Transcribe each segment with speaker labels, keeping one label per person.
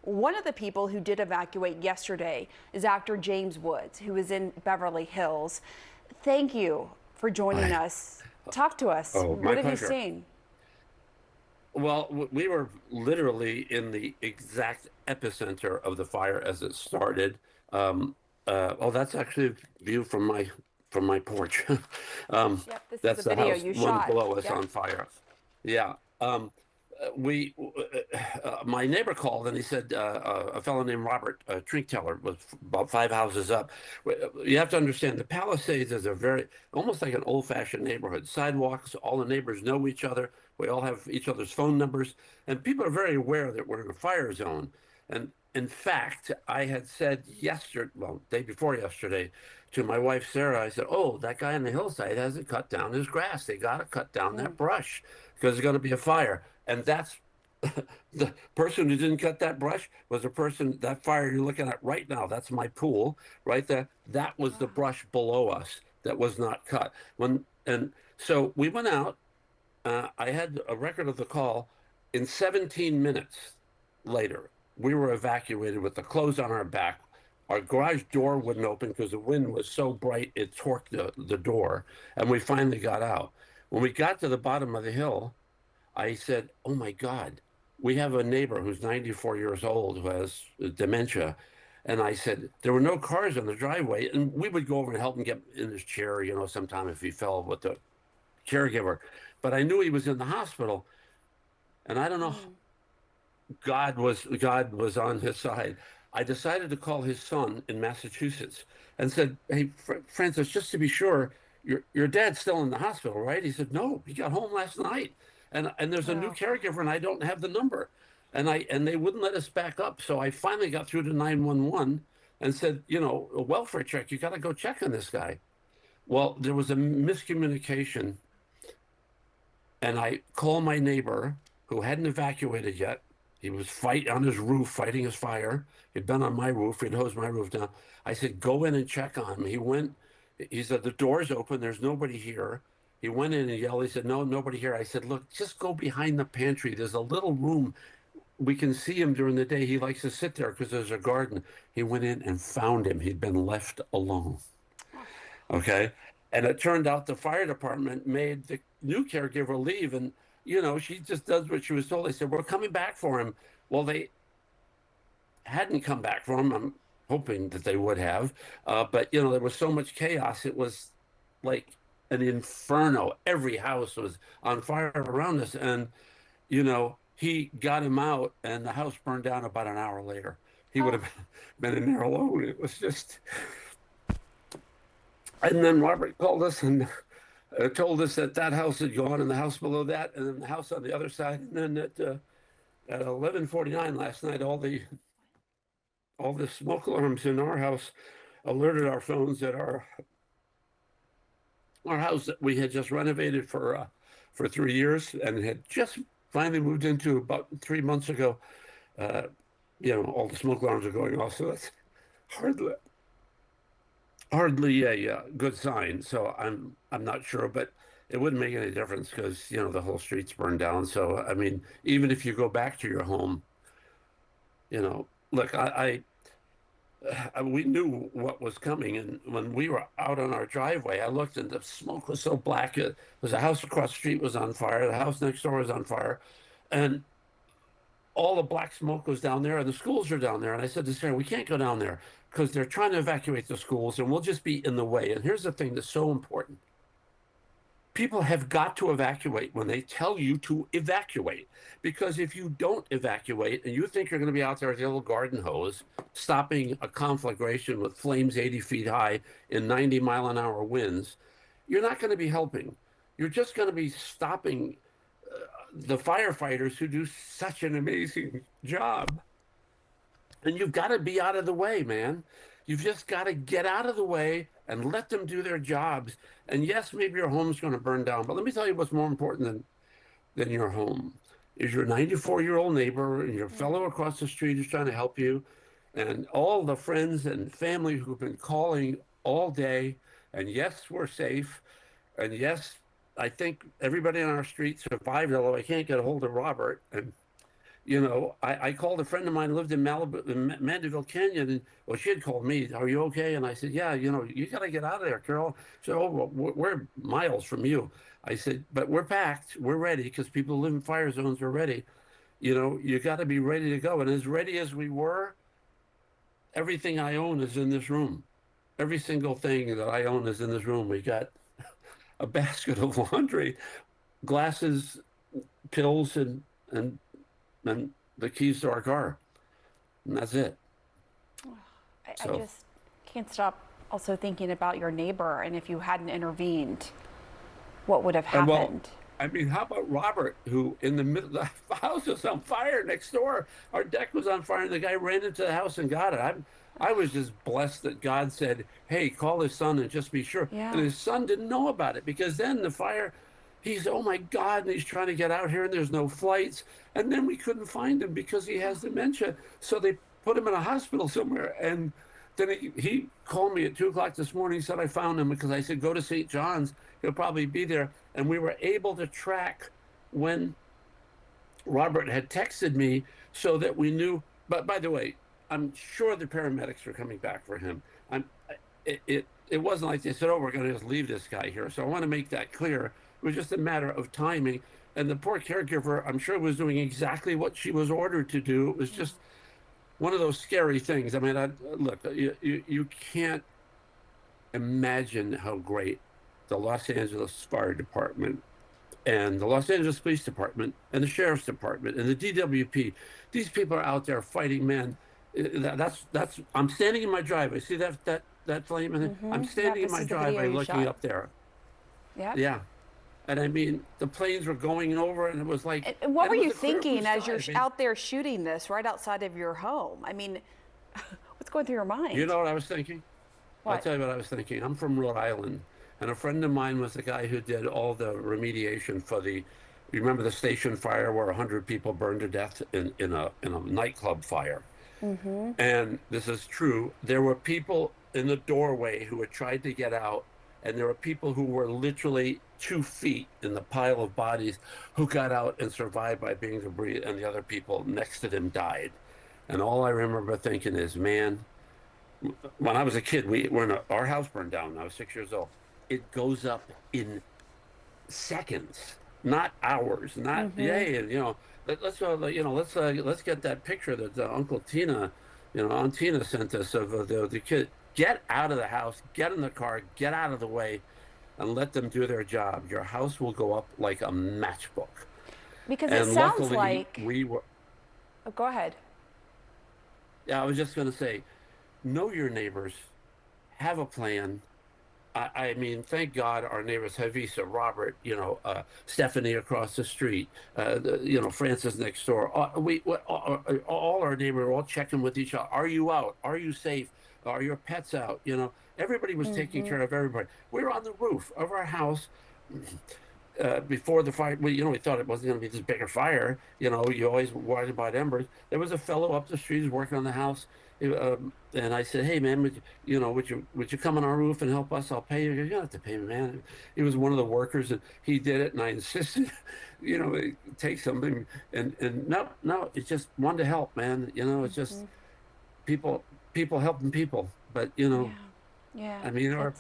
Speaker 1: One of the people who did evacuate yesterday is actor James Woods, who is in Beverly Hills. Thank you for joining us. Talk to us.
Speaker 2: Oh, my
Speaker 1: what have
Speaker 2: pleasure.
Speaker 1: you seen?
Speaker 2: Well, we were literally in the exact epicenter of the fire as it started. Oh, that's actually a view from my porch.
Speaker 1: Yep, this
Speaker 2: That's
Speaker 1: is a
Speaker 2: the
Speaker 1: video
Speaker 2: house,
Speaker 1: you
Speaker 2: one
Speaker 1: shot.
Speaker 2: below us
Speaker 1: Yep.
Speaker 2: on fire. Yeah. We My neighbor called and he said a fellow named Robert Trinkteller was about 5 houses up. You have to understand the Palisades is a very almost like an old-fashioned neighborhood. Sidewalks, all the neighbors know each other. We all have each other's phone numbers, and people are very aware that we're in a fire zone. And in fact, I had said day before yesterday, to my wife Sarah, I said, "Oh, that guy on the hillside hasn't cut down his grass. They got to cut down that brush because there's going to be a fire." And that's the person who didn't cut that brush was the person, that fire you're looking at right now. That's my pool right there. That was the brush below us that was not cut. And so we went out. I had a record of the call. In 17 minutes later, we were evacuated with the clothes on our back. Our garage door wouldn't open because the wind was so bright it torqued the door, and we finally got out. When we got to the bottom of the hill, I said, "Oh my God, we have a neighbor who's 94 years old who has dementia." And I said, there were no cars in the driveway, and we would go over and help him get in his chair, sometime if he fell with the caregiver. But I knew he was in the hospital, and I don't know, God was on his side. I decided to call his son in Massachusetts and said, "Hey, Francis, just to be sure, your dad's still in the hospital, right?" He said, "No, he got home last night. And there's a new caregiver, and I don't have the number." And they wouldn't let us back up. So I finally got through to 911 and said, "A welfare check, you got to go check on this guy." Well, there was a miscommunication. And I called my neighbor who hadn't evacuated yet. He was on his roof fighting his fire. He'd been on my roof. He'd hosed my roof down. I said, "Go in and check on him." He went. He said, "The door's open. There's nobody here." He went in and yelled. He said, "No, nobody here." I said, "Look, just go behind the pantry. There's a little room. We can see him during the day. He likes to sit there because there's a garden." He went in and found him. He'd been left alone. Okay. And it turned out the fire department made the new caregiver leave. And, she just does what she was told. They said, "We're coming back for him." Well, they hadn't come back for him. I'm hoping that they would have. But, there was so much chaos. It was like an inferno. Every house was on fire around us. And, he got him out, and the house burned down about an hour later. He would have been in there alone. It was just... And then Robert called us and told us that house had gone, and the house below that, and then the house on the other side. And then at 11:49 last night, all the smoke alarms in our house alerted our phones that our house that we had just renovated for 3 years and had just finally moved into about 3 months ago. All the smoke alarms are going off, so that's hardly a good sign. So I'm not sure, but it wouldn't make any difference because the whole street's burned down. So I mean, even if you go back to your home, look, we knew what was coming, and when we were out on our driveway, I looked and the smoke was so black. It was a house across the street was on fire. The house next door was on fire, and all the black smoke was down there, and the schools are down there. And I said to Sarah, "We can't go down there because they're trying to evacuate the schools, and we'll just be in the way." And here's the thing that's so important. People have got to evacuate when they tell you to evacuate. Because if you don't evacuate and you think you're going to be out there with your little garden hose, stopping a conflagration with flames 80 feet high in 90-mile-an-hour winds, you're not going to be helping. You're just going to be stopping the firefighters who do such an amazing job. And you've got to be out of the way, man. You've just got to get out of the way and let them do their jobs. And yes, maybe your home's going to burn down, but let me tell you what's more important than your home is your 94-year-old neighbor and your fellow across the street who's trying to help you, and all the friends and family who've been calling all day. And yes, we're safe. And yes, I think everybody on our street survived, although I can't get a hold of Robert. And I called a friend of mine who lived in Malibu, in Mandeville Canyon, and well, she had called me, "Are you okay?" And I said, "Yeah, you got to get out of there, Carol." She said, "Oh, well, we're miles from you." I said, "But we're packed, we're ready, because people who live in fire zones are ready. You got to be ready to go." And as ready as we were, everything I own is in this room. Every single thing that I own is in this room. We got a basket of laundry, glasses, pills, and the keys to our car, and that's it.
Speaker 1: I just can't stop also thinking about your neighbor, and if you hadn't intervened, what would have
Speaker 2: And well,
Speaker 1: happened?
Speaker 2: I mean, how about Robert, who in the middle, the house was on fire next door. Our deck was on fire, and the guy ran into the house and got it. I was just blessed that God said, "Hey, call his son and just be sure."
Speaker 1: Yeah.
Speaker 2: And his son didn't know about it, because then the fire, he's, "Oh my God," and he's trying to get out here, and there's no flights. And then we couldn't find him because he has dementia. So they put him in a hospital somewhere. And then he called me at 2 o'clock this morning. He said, "I found him," because I said, "Go to St. John's. He'll probably be there." And we were able to track when Robert had texted me, so that we knew. But by the way, I'm sure the paramedics are coming back for him. It wasn't like they said, "Oh, we're going to just leave this guy here." So I want to make that clear. It was just a matter of timing. And the poor caregiver, I'm sure, was doing exactly what she was ordered to do. It was just one of those scary things. I mean, look, you can't imagine how great the Los Angeles Fire Department and the Los Angeles Police Department and the Sheriff's Department and the DWP, these people are out there fighting men. That's I'm standing in my driveway. See that flame? And I'm standing in my driveway looking up there.
Speaker 1: Yeah.
Speaker 2: Yeah. And I mean, the planes were going over, and it was like.
Speaker 1: And what were you
Speaker 2: a clear blue
Speaker 1: thinking as
Speaker 2: sky.
Speaker 1: you're
Speaker 2: I mean,
Speaker 1: out there shooting this right outside of your home? I mean, what's going through your mind?
Speaker 2: You know what I was thinking? I'll
Speaker 1: What?
Speaker 2: tell you what I was thinking. I'm from Rhode Island, and a friend of mine was the guy who did all the remediation for you remember the station fire where 100 people burned to death in a nightclub fire? And this is true. There were people in the doorway who had tried to get out, and there were people who were literally 2 feet in the pile of bodies who got out and survived by being debris, and the other people next to them died. And all I remember thinking is, man, when I was a kid, our house burned down. I was 6 years old. It goes up in seconds, not hours, not yay. And let's go. Let's get that picture that Uncle Tina, Aunt Tina sent us of the kid. Get out of the house, get in the car, get out of the way, and let them do their job. Your house will go up like a matchbook.
Speaker 1: Because
Speaker 2: And
Speaker 1: it sounds
Speaker 2: luckily,
Speaker 1: like.
Speaker 2: we were.
Speaker 1: Oh, go ahead.
Speaker 2: Yeah, I was just going to say, know your neighbors, have a plan. I mean, thank God our neighbors, Havisa, Robert, Stephanie across the street, Francis next door. All our neighbors are all checking with each other. Are you out? Are you safe? Are your pets out? Everybody was taking care of everybody. We were on the roof of our house before the fire. We thought it wasn't going to be this bigger fire. You always worried about embers. There was a fellow up the street who's working on the house. And I said, "Hey, man, would you come on our roof and help us? I'll pay you." He goes, "You don't have to pay me, man." He was one of the workers, and he did it, and I insisted, take something. And no, it's just one to help, man. It's just people helping people. But
Speaker 1: Yeah.
Speaker 2: I mean, our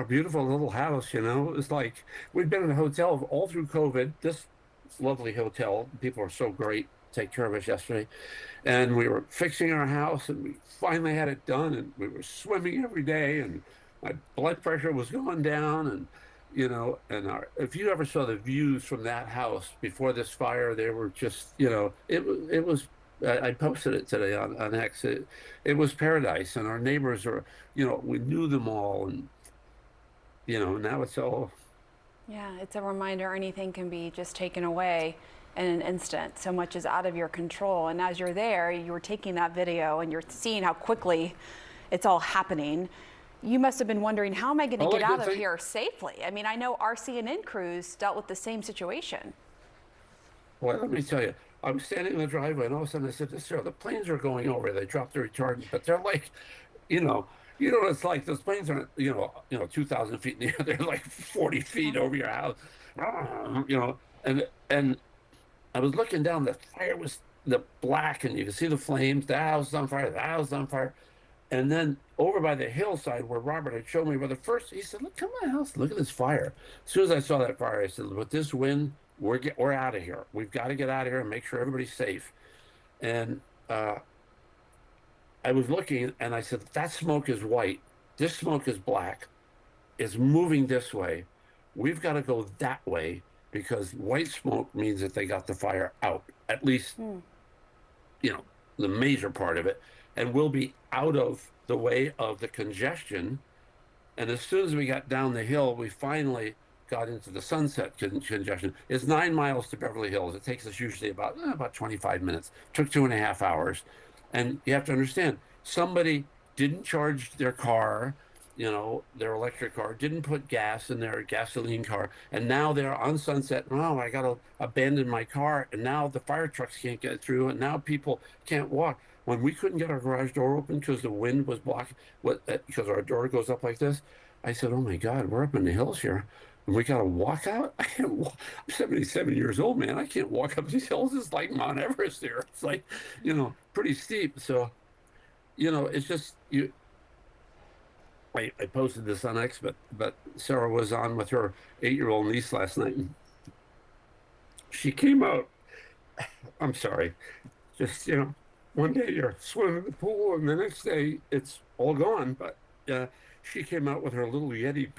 Speaker 2: beautiful little house, it's like we've been in a hotel all through COVID. This lovely hotel, people are so great. Take care of us yesterday, and we were fixing our house, and we finally had it done, and we were swimming every day, and my blood pressure was going down, and if you ever saw the views from that house before this fire, they were just it was. I posted it today on X. It was paradise, and our neighbors are we knew them all, and now it's all.
Speaker 1: Yeah, it's a reminder anything can be just taken away in an instant. So much is out of your control. And as you're there, you're taking that video and you're seeing how quickly it's all happening. You must have been wondering, how am I going to get out of here safely? I mean, I know our CNN crews dealt with the same situation.
Speaker 2: Well, let me tell you, I was standing in the driveway, and all of a sudden I said, the planes are going over. They dropped the retardant, but they're like, what it's like. Those planes aren't, 2,000 feet in the air. They're like 40 feet over your house, and I was looking down, the fire was the black, and you could see the flames, the house is on fire, the house is on fire. And then over by the hillside where Robert had shown me where he said, look, come to my house, look at this fire. As soon as I saw that fire, I said, with this wind, we're out of here. We've got to get out of here and make sure everybody's safe. And I was looking, and I said, that smoke is white. This smoke is black. It's moving this way. We've got to go that way, because white smoke means that they got the fire out, at least, the major part of it, and we'll be out of the way of the congestion. And as soon as we got down the hill, we finally got into the Sunset congestion. It's 9 miles to Beverly Hills. It takes us usually about 25 minutes. Took 2.5 hours. And you have to understand, somebody didn't charge their car, their electric car, didn't put gas in their gasoline car, and now they're on Sunset. Oh, I got to abandon my car, and now the fire trucks can't get through, and now people can't walk. When we couldn't get our garage door open because the wind was blocking, because our door goes up like this, I said, oh my God, we're up in the hills here, and we got to walk out? I can't walk. I'm 77 years old, man. I can't walk up these hills. It's like Mount Everest here. It's like, pretty steep. So, it's just, I posted this on X, but Sarah was on with her 8-year-old niece last night. And she came out. I'm sorry. Just, one day you're swimming in the pool, and the next day it's all gone. But she came out with her little Yeti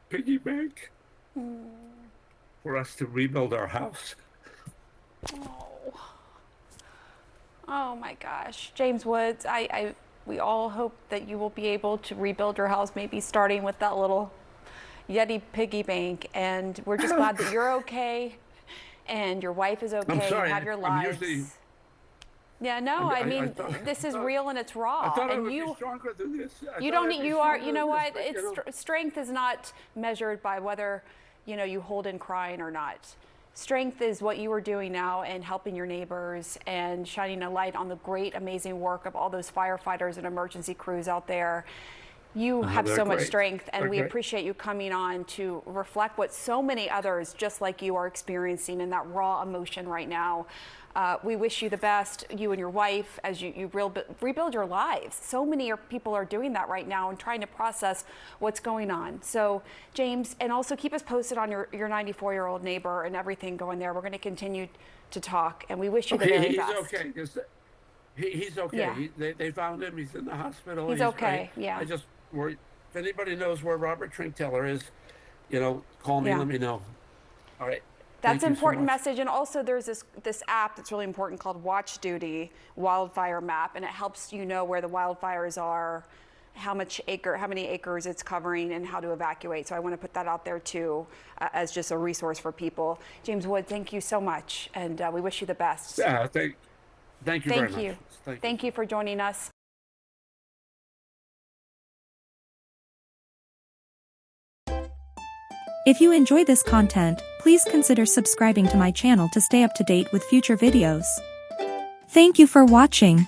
Speaker 2: piggy bank for us to rebuild our house.
Speaker 1: Oh my gosh. James Woods, we all hope that you will be able to rebuild your house, maybe starting with that little Yeti piggy bank. And we're just glad that you're okay and your wife is okay.
Speaker 2: I'm sorry,
Speaker 1: and have your lives. Yeah, no, I mean, this is real and it's raw.
Speaker 2: I thought
Speaker 1: and
Speaker 2: I would be stronger than this.
Speaker 1: You know what? Strength is not measured by whether, you hold in crying or not. Strength is what you are doing now and helping your neighbors and shining a light on the great, amazing work of all those firefighters and emergency crews out there. You have so much strength, and we appreciate you coming on to reflect what so many others just like you are experiencing in that raw emotion right now. We wish you the best, you and your wife, as you rebuild your lives. So many people are doing that right now and trying to process what's going on. So, James, and also keep us posted on your 94-year-old neighbor and everything going there. We're going to continue to talk, and we wish you the very best.
Speaker 2: He's okay. Yeah. They found him. He's in the hospital.
Speaker 1: He's okay. Yeah.
Speaker 2: I just worry. If anybody knows where Robert Trinkteller is, call me. Let me know. All right.
Speaker 1: That's an important message. And also there's this app that's really important called Watch Duty Wildfire Map, and it helps you know where the wildfires are, how many acres it's covering, and how to evacuate. So I want to put that out there too, as just a resource for people. James Wood, thank you so much, and we wish you the best.
Speaker 2: Yeah, thank you very much.
Speaker 1: Thank you for joining us.
Speaker 3: If you enjoy this content, please consider subscribing to my channel to stay up to date with future videos. Thank you for watching.